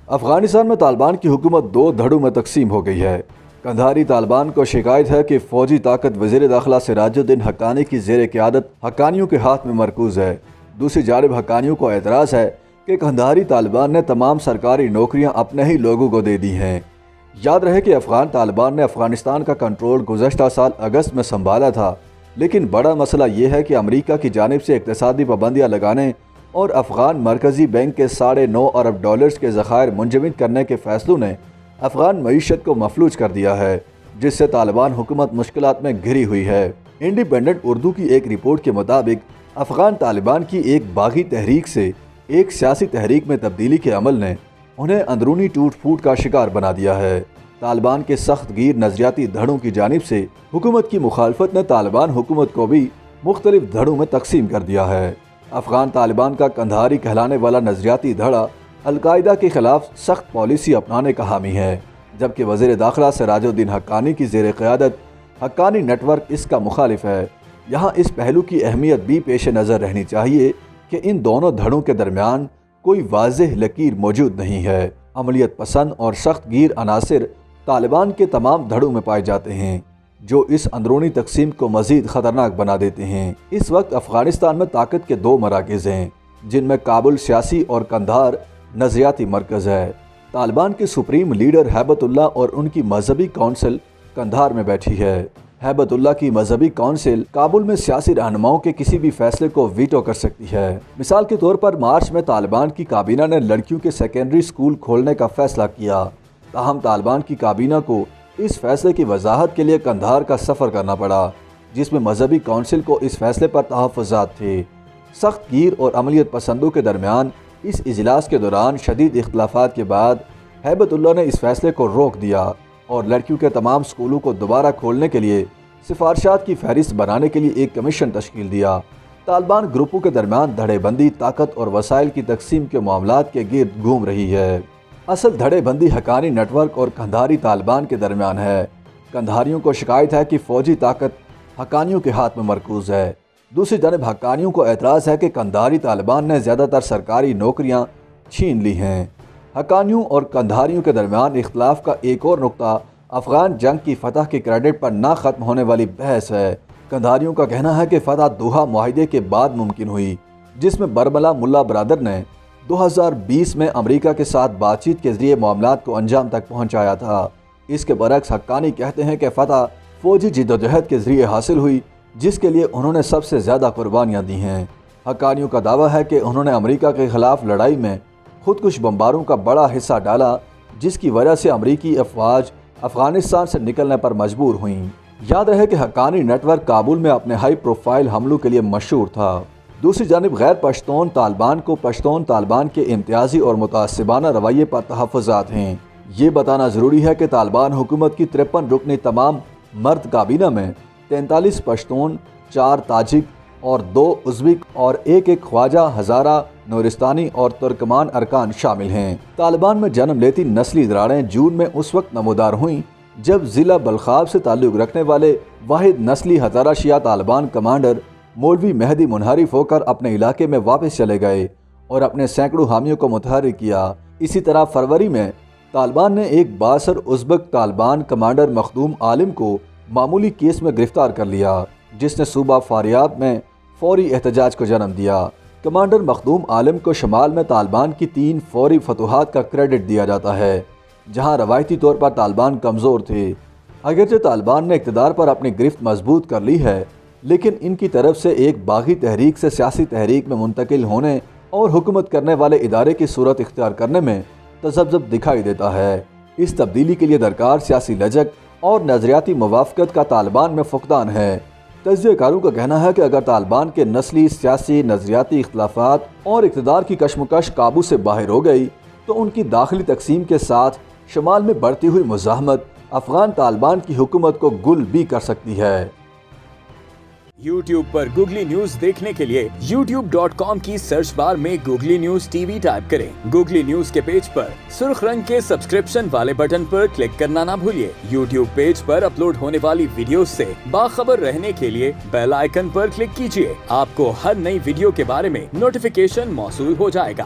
افغانستان میں طالبان کی حکومت دو دھڑوں میں تقسیم ہو گئی ہے۔ قندھاری طالبان کو شکایت ہے کہ فوجی طاقت وزیر داخلہ سراج الدین حقانی کی زیر قیادت حقانیوں کے ہاتھ میں مرکوز ہے۔ دوسری جانب حقانیوں کو اعتراض ہے کہ قندھاری طالبان نے تمام سرکاری نوکریاں اپنے ہی لوگوں کو دے دی ہیں۔ یاد رہے کہ افغان طالبان نے افغانستان کا کنٹرول گزشتہ سال اگست میں سنبھالا تھا، لیکن بڑا مسئلہ یہ ہے کہ امریکہ کی جانب سے اقتصادی پابندیاں لگانے اور افغان مرکزی بینک کے $9.5 ارب کے ذخائر منجمد کرنے کے فیصلوں نے افغان معیشت کو مفلوج کر دیا ہے، جس سے طالبان حکومت مشکلات میں گھری ہوئی ہے۔ انڈیپینڈنٹ اردو کی ایک رپورٹ کے مطابق افغان طالبان کی ایک باغی تحریک سے ایک سیاسی تحریک میں تبدیلی کے عمل نے انہیں اندرونی ٹوٹ پھوٹ کا شکار بنا دیا ہے۔ طالبان کے سخت گیر نظریاتی دھڑوں کی جانب سے حکومت کی مخالفت نے طالبان حکومت کو بھی مختلف دھڑوں میں تقسیم کر دیا ہے۔ افغان طالبان کا قندھاری کہلانے والا نظریاتی دھڑا القاعدہ کے خلاف سخت پالیسی اپنانے کا حامی ہے، جبکہ وزیر داخلہ سراج الدین حقانی کی زیر قیادت حقانی نیٹ ورک اس کا مخالف ہے۔ یہاں اس پہلو کی اہمیت بھی پیش نظر رہنی چاہیے کہ ان دونوں دھڑوں کے درمیان کوئی واضح لکیر موجود نہیں ہے۔ عملیت پسند اور سخت گیر عناصر طالبان کے تمام دھڑوں میں پائے جاتے ہیں، جو اس اندرونی تقسیم کو مزید خطرناک بنا دیتے ہیں۔ اس وقت افغانستان میں طاقت کے دو مراکز ہیں، جن میں کابل سیاسی اور قندھار نظریاتی مرکز ہے۔ طالبان کے سپریم لیڈر ہیبت اللہ اور ان کی مذہبی کونسل قندھار میں بیٹھی ہے۔ ہیبت اللہ کی مذہبی کونسل کابل میں سیاسی رہنماؤں کے کسی بھی فیصلے کو ویٹو کر سکتی ہے۔ مثال کے طور پر مارچ میں طالبان کی کابینہ نے لڑکیوں کے سیکنڈری اسکول کھولنے کا فیصلہ کیا، تاہم طالبان کی کابینہ کو اس فیصلے کی وضاحت کے لیے قندھار کا سفر کرنا پڑا، جس میں مذہبی کونسل کو اس فیصلے پر تحفظات تھے۔ سخت گیر اور عملیت پسندوں کے درمیان اس اجلاس کے دوران شدید اختلافات کے بعد ہیبت اللہ نے اس فیصلے کو روک دیا اور لڑکیوں کے تمام اسکولوں کو دوبارہ کھولنے کے لیے سفارشات کی فہرست بنانے کے لیے ایک کمیشن تشکیل دیا۔ طالبان گروپوں کے درمیان دھڑے بندی، طاقت اور وسائل کی تقسیم کے معاملات کے گرد گھوم رہی ہے۔ اصل دھڑے بندی حقانی نیٹ ورک اور قندھاری طالبان کے درمیان ہے۔ قندھاریوں کو شکایت ہے کہ فوجی طاقت حقانیوں کے ہاتھ میں مرکوز ہے۔ دوسری جانب حقانیوں کو اعتراض ہے کہ قندھاری طالبان نے زیادہ تر سرکاری نوکریاں چھین لی ہیں۔ حقانیوں اور قندھاریوں کے درمیان اختلاف کا ایک اور نقطہ افغان جنگ کی فتح کے کریڈٹ پر نہ ختم ہونے والی بحث ہے۔ قندھاریوں کا کہنا ہے کہ فتح دوحہ معاہدے کے بعد ممکن ہوئی، جس میں برملا ملا برادر نے 2020 میں امریکہ کے ساتھ بات چیت کے ذریعے معاملات کو انجام تک پہنچایا تھا۔ اس کے برعکس حقانی کہتے ہیں کہ فتح فوجی جدوجہد کے ذریعے حاصل ہوئی، جس کے لیے انہوں نے سب سے زیادہ قربانیاں دی ہیں۔ حقانیوں کا دعویٰ ہے کہ انہوں نے امریکہ کے خلاف لڑائی میں خودکش بمباروں کا بڑا حصہ ڈالا، جس کی وجہ سے امریکی افواج افغانستان سے نکلنے پر مجبور ہوئیں۔ یاد رہے کہ حقانی نیٹ ورک کابل میں اپنے ہائی پروفائل حملوں کے لیے مشہور تھا۔ دوسری جانب غیر پشتون طالبان کو پشتون طالبان کے امتیازی اور متعصبانہ رویے پر تحفظات ہیں۔ یہ بتانا ضروری ہے کہ طالبان حکومت کی 53 رکنی تمام مرد کابینہ میں 43 پشتون، 4 تاجک اور 2 ازبک اور ایک خواجہ، ہزارہ، نورستانی اور ترکمان ارکان شامل ہیں۔ طالبان میں جنم لیتی نسلی دراڑیں جون میں اس وقت نمودار ہوئیں جب ضلع بلخاب سے تعلق رکھنے والے واحد نسلی ہزارہ شیعہ طالبان کمانڈر مولوی مہدی منحرف ہو کر اپنے علاقے میں واپس چلے گئے اور اپنے سینکڑوں حامیوں کو متحرک کیا۔ اسی طرح فروری میں طالبان نے ایک بااثر ازبک طالبان کمانڈر مخدوم عالم کو معمولی کیس میں گرفتار کر لیا، جس نے صوبہ فاریاب میں فوری احتجاج کو جنم دیا۔ کمانڈر مخدوم عالم کو شمال میں طالبان کی 3 فوری فتوحات کا کریڈٹ دیا جاتا ہے، جہاں روایتی طور پر طالبان کمزور تھے۔ اگرچہ طالبان نے اقتدار پر اپنی گرفت مضبوط کر لی ہے، لیکن ان کی طرف سے ایک باغی تحریک سے سیاسی تحریک میں منتقل ہونے اور حکومت کرنے والے ادارے کی صورت اختیار کرنے میں تذبذب دکھائی دیتا ہے۔ اس تبدیلی کے لیے درکار سیاسی لچک اور نظریاتی موافقت کا طالبان میں فقدان ہے۔ تجزیہ کاروں کا کہنا ہے کہ اگر طالبان کے نسلی، سیاسی، نظریاتی اختلافات اور اقتدار کی کشمکش قابو سے باہر ہو گئی تو ان کی داخلی تقسیم کے ساتھ شمال میں بڑھتی ہوئی مزاحمت افغان طالبان کی حکومت کو گل بھی کر سکتی ہے۔ YouTube پر گوگلی نیوز دیکھنے کے لیے youtube.com کی سرچ بار میں googly news T V type کریں۔ گوگلی نیوز کے پیج پر سرخ رنگ کے سبسکرپشن والے بٹن پر کلک کرنا نہ بھولیے۔ YouTube پیج پر اپلوڈ ہونے والی ویڈیوز سے باخبر رہنے کے لیے بیل آئیکن پر کلک کیجیے۔ آپ کو ہر نئی ویڈیو کے بارے میں نوٹیفیکیشن موصول ہو جائے گا۔